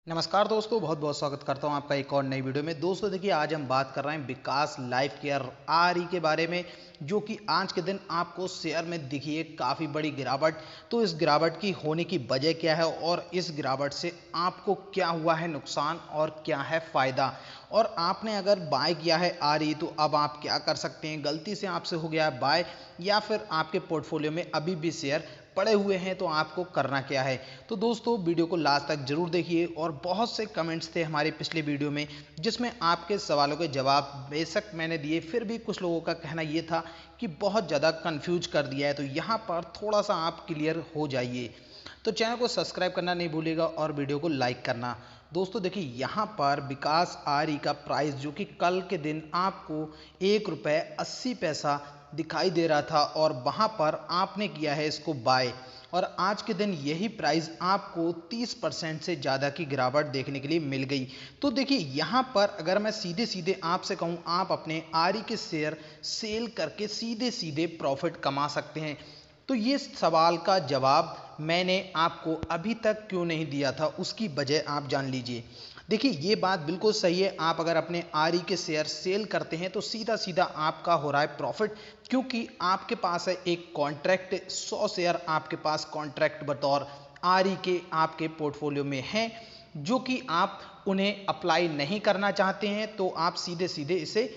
नमस्कार दोस्तों, बहुत बहुत स्वागत करता हूं आपका एक और नई वीडियो में। दोस्तों देखिए, आज हम बात कर रहे हैं विकास लाइफ केयर आरई के बारे में, जो कि आज के दिन आपको शेयर में दिखी है काफ़ी बड़ी गिरावट। तो इस गिरावट की होने की वजह क्या है और इस गिरावट से आपको क्या हुआ है नुकसान और क्या है फ़ायदा, और आपने अगर बाय किया है आरई तो अब आप क्या कर सकते हैं। गलती से आपसे हो गया है बाय, या फिर आपके पोर्टफोलियो में अभी भी शेयर पड़े हुए हैं, तो आपको करना क्या है। तो दोस्तों वीडियो को लास्ट तक जरूर देखिए। और बहुत से कमेंट्स थे हमारे पिछले वीडियो में जिसमें आपके सवालों के जवाब बेशक मैंने दिए, फिर भी कुछ लोगों का कहना ये था कि बहुत ज़्यादा कंफ्यूज कर दिया है। तो यहाँ पर थोड़ा सा आप क्लियर हो जाइए। तो चैनल को सब्सक्राइब करना नहीं भूलिएगा और वीडियो को लाइक करना। दोस्तों देखिए, यहाँ पर विकास आरई का प्राइस जो कि कल के दिन आपको ₹1.80 दिखाई दे रहा था, और वहाँ पर आपने किया है इसको बाय, और आज के दिन यही प्राइस आपको 30% से ज़्यादा की गिरावट देखने के लिए मिल गई। तो देखिए, यहाँ पर अगर मैं सीधे सीधे आपसे कहूँ, आप अपने आरई के शेयर सेल करके सीधे सीधे प्रॉफिट कमा सकते हैं। तो ये सवाल का जवाब मैंने आपको अभी तक क्यों नहीं दिया था, उसकी वजह आप जान लीजिए। देखिए, ये बात बिल्कुल सही है, आप अगर अपने आरई के शेयर सेल करते हैं तो सीधा सीधा आपका हो रहा है प्रॉफिट, क्योंकि आपके पास है एक कॉन्ट्रैक्ट। 100 शेयर आपके पास कॉन्ट्रैक्ट बतौर आरई के आपके पोर्टफोलियो में हैं, जो कि आप उन्हें अप्लाई नहीं करना चाहते हैं, तो आप सीधे सीधे इसे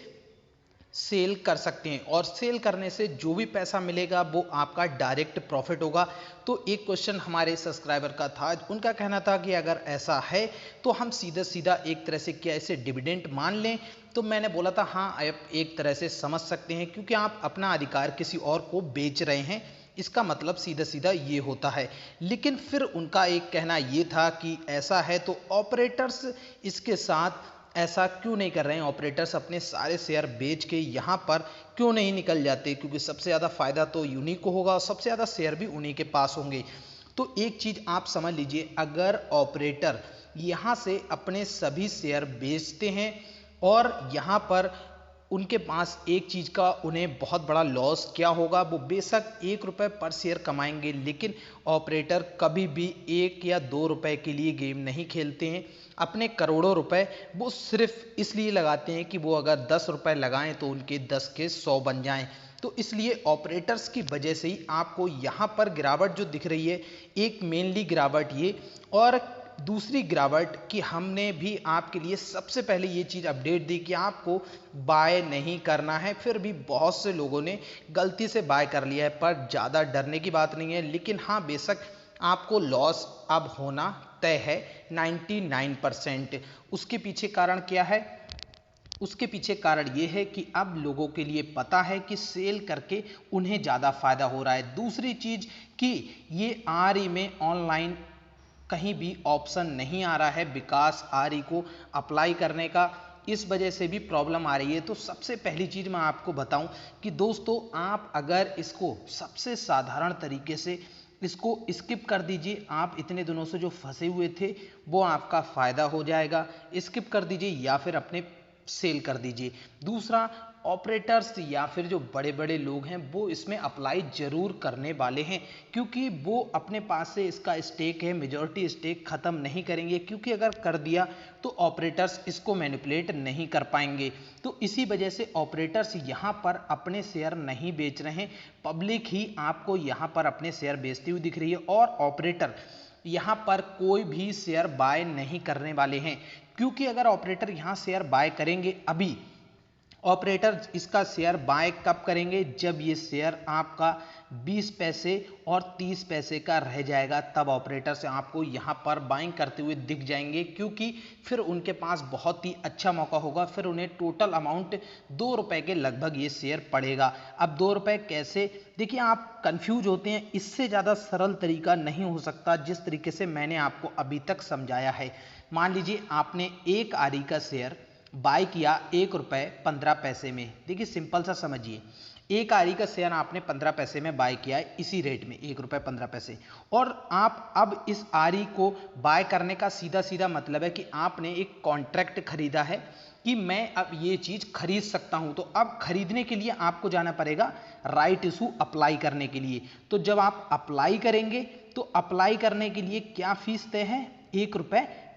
सेल कर सकते हैं, और सेल करने से जो भी पैसा मिलेगा वो आपका डायरेक्ट प्रॉफिट होगा। तो एक क्वेश्चन हमारे सब्सक्राइबर का था, उनका कहना था कि अगर ऐसा है तो हम सीधा सीधा एक तरह से क्या इसे डिविडेंड मान लें। तो मैंने बोला था हाँ, आप एक तरह से समझ सकते हैं, क्योंकि आप अपना अधिकार किसी और को बेच रहे हैं, इसका मतलब सीधा सीधा ये होता है। लेकिन फिर उनका एक कहना ये था कि ऐसा है तो ऑपरेटर्स इसके साथ ऐसा क्यों नहीं कर रहे हैं, ऑपरेटर्स अपने सारे शेयर बेच के यहाँ पर क्यों नहीं निकल जाते, क्योंकि सबसे ज़्यादा फायदा तो उन्हीं को होगा और सबसे ज़्यादा शेयर भी उन्हीं के पास होंगे। तो एक चीज़ आप समझ लीजिए, अगर ऑपरेटर यहाँ से अपने सभी शेयर बेचते हैं और यहाँ पर उनके पास एक चीज़ का उन्हें बहुत बड़ा लॉस क्या होगा, वो बेशक ₹1 पर शेयर कमाएंगे, लेकिन ऑपरेटर कभी भी 1 या 2 रुपए के लिए गेम नहीं खेलते हैं। अपने करोड़ों रुपए वो सिर्फ इसलिए लगाते हैं कि वो अगर 10 रुपए लगाएं तो उनके 10 के 100 बन जाएं। तो इसलिए ऑपरेटर्स की वजह से ही आपको यहाँ पर गिरावट जो दिख रही है, एक मेनली गिरावट ये, और दूसरी गिरावट कि हमने भी आपके लिए सबसे पहले ये चीज़ अपडेट दी कि आपको बाय नहीं करना है। फिर भी बहुत से लोगों ने गलती से बाय कर लिया है, पर ज़्यादा डरने की बात नहीं है। लेकिन हाँ, बेशक आपको लॉस अब होना तय है 99%। उसके पीछे कारण क्या है? उसके पीछे कारण ये है कि अब लोगों के लिए पता है कि सेल करके उन्हें ज़्यादा फायदा हो रहा है। दूसरी चीज़ कि ये आरई में ऑनलाइन कहीं भी ऑप्शन नहीं आ रहा है विकास आरई को अप्लाई करने का, इस वजह से भी प्रॉब्लम आ रही है। तो सबसे पहली चीज़ मैं आपको बताऊं कि दोस्तों, आप अगर इसको सबसे साधारण तरीके से इसको स्किप कर दीजिए, आप इतने दिनों से जो फंसे हुए थे वो आपका फ़ायदा हो जाएगा। स्किप कर दीजिए या फिर अपने सेल कर दीजिए। दूसरा, ऑपरेटर्स या फिर जो बड़े बड़े लोग हैं वो इसमें अप्लाई जरूर करने वाले हैं, क्योंकि वो अपने पास से इसका स्टेक है, मेजॉरिटी स्टेक ख़त्म नहीं करेंगे, क्योंकि अगर कर दिया तो ऑपरेटर्स इसको मैनिपुलेट नहीं कर पाएंगे। तो इसी वजह से ऑपरेटर्स यहाँ पर अपने शेयर नहीं बेच रहे हैं, पब्लिक ही आपको यहाँ पर अपने शेयर बेचती हुई दिख रही है, और ऑपरेटर यहाँ पर कोई भी शेयर बाय नहीं करने वाले हैं। क्योंकि अगर ऑपरेटर यहाँ शेयर बाय करेंगे, अभी ऑपरेटर इसका शेयर बाय कब करेंगे, जब ये शेयर आपका 20 पैसे और 30 पैसे का रह जाएगा, तब ऑपरेटर से आपको यहाँ पर बाइंग करते हुए दिख जाएंगे, क्योंकि फिर उनके पास बहुत ही अच्छा मौका होगा। फिर उन्हें टोटल अमाउंट ₹2 के लगभग ये शेयर पड़ेगा। अब ₹2 कैसे, देखिए आप कंफ्यूज होते हैं, इससे ज़्यादा सरल तरीका नहीं हो सकता जिस तरीके से मैंने आपको अभी तक समझाया है। मान लीजिए आपने एक आरई का शेयर बाय किया ₹1.15 में। देखिए सिंपल सा समझिए, एक आरई का शेयर आपने 15 पैसे में बाय किया है, इसी रेट में ₹1.15, और आप अब इस आरई को बाय करने का सीधा सीधा मतलब है कि आपने एक कॉन्ट्रैक्ट खरीदा है कि मैं अब ये चीज़ खरीद सकता हूं। तो अब खरीदने के लिए आपको जाना पड़ेगा राइट इशू अप्लाई करने के लिए। तो जब आप अप्लाई करेंगे तो अप्लाई करने के लिए क्या फीस तय है,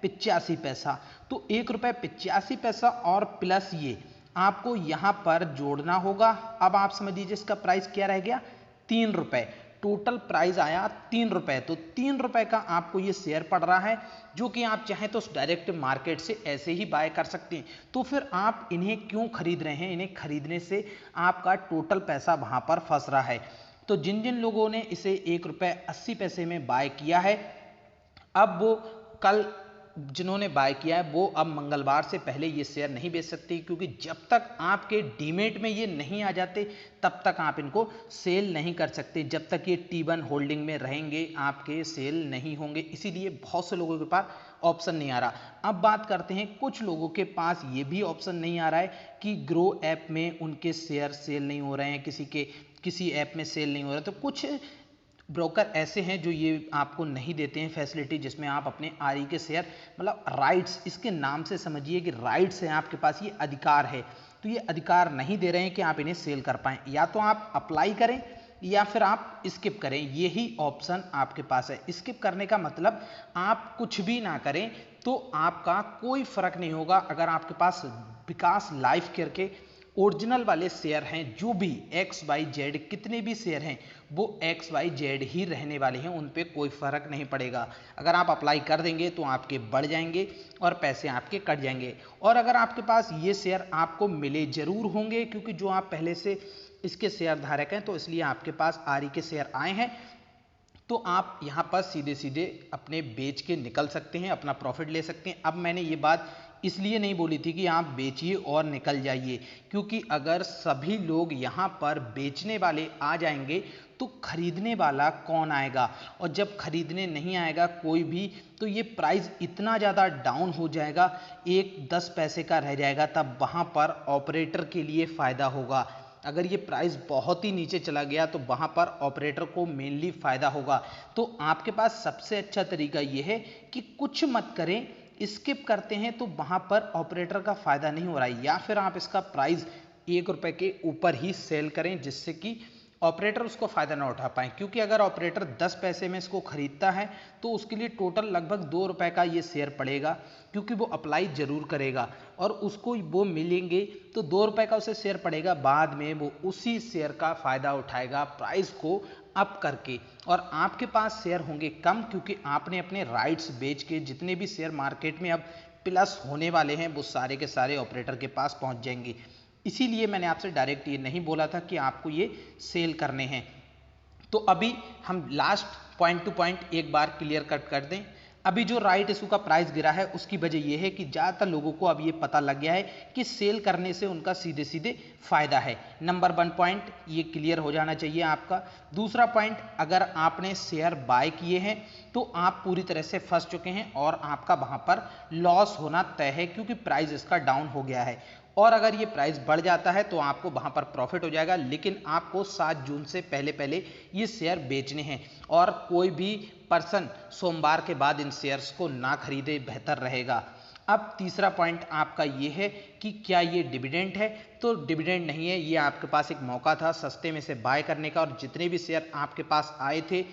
₹85। तो ₹1.85 और प्लस ये आपको यहाँ पर जोड़ना होगा। अब आप समझ लीजिए इसका प्राइस क्या रह गया, ₹3। टोटल प्राइस आया ₹3। तो ₹3 का आपको ये शेयर पड़ रहा है, जो कि आप चाहें तो डायरेक्ट मार्केट से ऐसे ही बाय कर सकते हैं। तो फिर आप इन्हें क्यों खरीद रहे हैं? इन्हें खरीदने से आपका टोटल पैसा वहां पर फंस रहा है। तो जिन जिन लोगों ने इसे ₹1.80 में बाय किया है, अब वो कल जिन्होंने बाय किया है वो अब मंगलवार से पहले ये शेयर नहीं बेच सकते, क्योंकि जब तक आपके डीमेट में ये नहीं आ जाते तब तक आप इनको सेल नहीं कर सकते। जब तक ये T1 होल्डिंग में रहेंगे आपके सेल नहीं होंगे, इसीलिए बहुत से लोगों के पास ऑप्शन नहीं आ रहा। अब बात करते हैं कुछ लोगों के पास ये भी ऑप्शन नहीं आ रहा है कि ग्रो ऐप में उनके शेयर सेल नहीं हो रहे हैं, किसी ऐप में सेल नहीं हो रहा। तो कुछ ब्रोकर ऐसे हैं जो ये आपको नहीं देते हैं फैसिलिटी, जिसमें आप अपने आरई के शेयर, मतलब राइट्स, इसके नाम से समझिए कि राइट्स हैं आपके पास, ये अधिकार है। तो ये अधिकार नहीं दे रहे हैं कि आप इन्हें सेल कर पाएं। या तो आप अप्लाई करें या फिर आप स्किप करें, यही ऑप्शन आपके पास है। स्किप करने का मतलब आप कुछ भी ना करें तो आपका कोई फर्क नहीं होगा। अगर आपके पास विकास लाइफ केयर के ओरिजिनल वाले शेयर हैं, जो भी XYZ कितने भी शेयर हैं वो XYZ ही रहने वाले हैं, उन पे कोई फर्क नहीं पड़ेगा। अगर आप अप्लाई कर देंगे तो आपके बढ़ जाएंगे और पैसे आपके कट जाएंगे। और अगर आपके पास ये शेयर आपको मिले जरूर होंगे, क्योंकि जो आप पहले से इसके शेयर धारक हैं, तो इसलिए आपके पास आरई के शेयर आए हैं। तो आप यहाँ पर सीधे सीधे अपने बेच के निकल सकते हैं, अपना प्रॉफिट ले सकते हैं। अब मैंने ये बात इसलिए नहीं बोली थी कि आप बेचिए और निकल जाइए, क्योंकि अगर सभी लोग यहाँ पर बेचने वाले आ जाएंगे तो खरीदने वाला कौन आएगा? और जब खरीदने नहीं आएगा कोई भी, तो ये प्राइस इतना ज़्यादा डाउन हो जाएगा, 1-10 पैसे का रह जाएगा, तब वहाँ पर ऑपरेटर के लिए फ़ायदा होगा। अगर ये प्राइस बहुत ही नीचे चला गया तो वहाँ पर ऑपरेटर को मेनली फ़ायदा होगा। तो आपके पास सबसे अच्छा तरीका ये है कि कुछ मत करें, स्किप करते हैं तो वहाँ पर ऑपरेटर का फ़ायदा नहीं हो रहा है, या फिर आप इसका प्राइस ₹1 के ऊपर ही सेल करें, जिससे कि ऑपरेटर उसको फ़ायदा ना उठा पाए। क्योंकि अगर ऑपरेटर 10 पैसे में इसको खरीदता है तो उसके लिए टोटल लगभग ₹2 का ये शेयर पड़ेगा, क्योंकि वो अप्लाई ज़रूर करेगा और उसको वो मिलेंगे, तो ₹2 का उसे शेयर पड़ेगा। बाद में वो उसी शेयर का फ़ायदा उठाएगा प्राइस को अप करके, और आपके पास शेयर होंगे कम, क्योंकि आपने अपने राइट्स बेच के जितने भी शेयर मार्केट में अब प्लस होने वाले हैं वो सारे के सारे ऑपरेटर के पास पहुंच जाएंगे। इसीलिए मैंने आपसे डायरेक्ट ये नहीं बोला था कि आपको ये सेल करने हैं। तो अभी हम लास्ट पॉइंट टू पॉइंट एक बार क्लियर कट कर दें। अभी जो राइट इशू का प्राइस गिरा है उसकी वजह यह है कि ज़्यादातर लोगों को अब ये पता लग गया है कि सेल करने से उनका सीधे सीधे फायदा है। नंबर 1 पॉइंट ये क्लियर हो जाना चाहिए आपका। दूसरा पॉइंट, अगर आपने शेयर बाय किए हैं तो आप पूरी तरह से फंस चुके हैं और आपका वहां पर लॉस होना तय है, क्योंकि प्राइस इसका डाउन हो गया है। और अगर ये प्राइस बढ़ जाता है तो आपको वहां पर प्रॉफिट हो जाएगा, लेकिन आपको 7 जून से पहले पहले ये शेयर बेचने हैं, और कोई भी पर्सन सोमवार के बाद इन शेयर्स को ना खरीदे, बेहतर रहेगा। अब तीसरा पॉइंट आपका ये है कि क्या ये डिविडेंड है? तो डिविडेंड नहीं है, ये आपके पास एक मौका था सस्ते में से बाय करने का, और जितने भी शेयर आपके पास आए थे,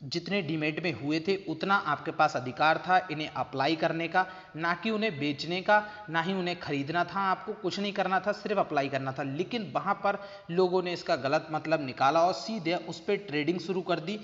जितने डीमेट में हुए थे, उतना आपके पास अधिकार था इन्हें अप्लाई करने का, ना कि उन्हें बेचने का, ना ही उन्हें खरीदना था। आपको कुछ नहीं करना था, सिर्फ अप्लाई करना था। लेकिन वहां पर लोगों ने इसका गलत मतलब निकाला और सीधे उस पर ट्रेडिंग शुरू कर दी।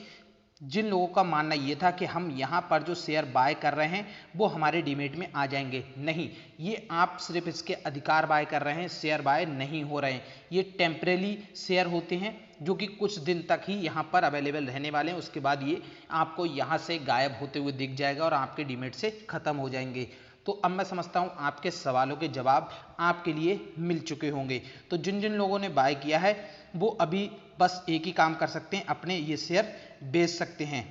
जिन लोगों का मानना ये था कि हम यहाँ पर जो शेयर बाय कर रहे हैं वो हमारे डीमेट में आ जाएंगे, नहीं, ये आप सिर्फ इसके अधिकार बाय कर रहे हैं, शेयर बाय नहीं हो रहे हैं। ये टेम्परेरी शेयर होते हैं जो कि कुछ दिन तक ही यहाँ पर अवेलेबल रहने वाले हैं, उसके बाद ये आपको यहाँ से गायब होते हुए दिख जाएगा और आपके डीमेट से खत्म हो जाएंगे। तो अब मैं समझता हूँ आपके सवालों के जवाब आपके लिए मिल चुके होंगे। तो जिन जिन लोगों ने बाय किया है वो अभी बस एक ही काम कर सकते हैं, अपने ये शेयर बेच सकते हैं।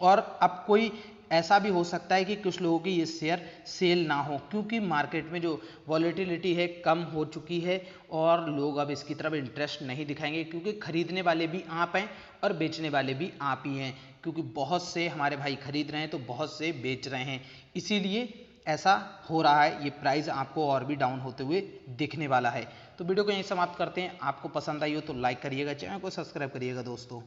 और अब कोई ऐसा भी हो सकता है कि कुछ लोगों की ये शेयर सेल ना हो, क्योंकि मार्केट में जो वॉलेटिलिटी है कम हो चुकी है और लोग अब इसकी तरफ इंटरेस्ट नहीं दिखाएंगे, क्योंकि खरीदने वाले भी आप हैं और बेचने वाले भी आप ही हैं, क्योंकि बहुत से हमारे भाई खरीद रहे हैं तो बहुत से बेच रहे हैं, इसीलिए ऐसा हो रहा है। ये प्राइस आपको और भी डाउन होते हुए दिखने वाला है। तो वीडियो को यहीं समाप्त करते हैं। आपको पसंद आई हो तो लाइक करिएगा, चैनल को सब्सक्राइब करिएगा दोस्तों।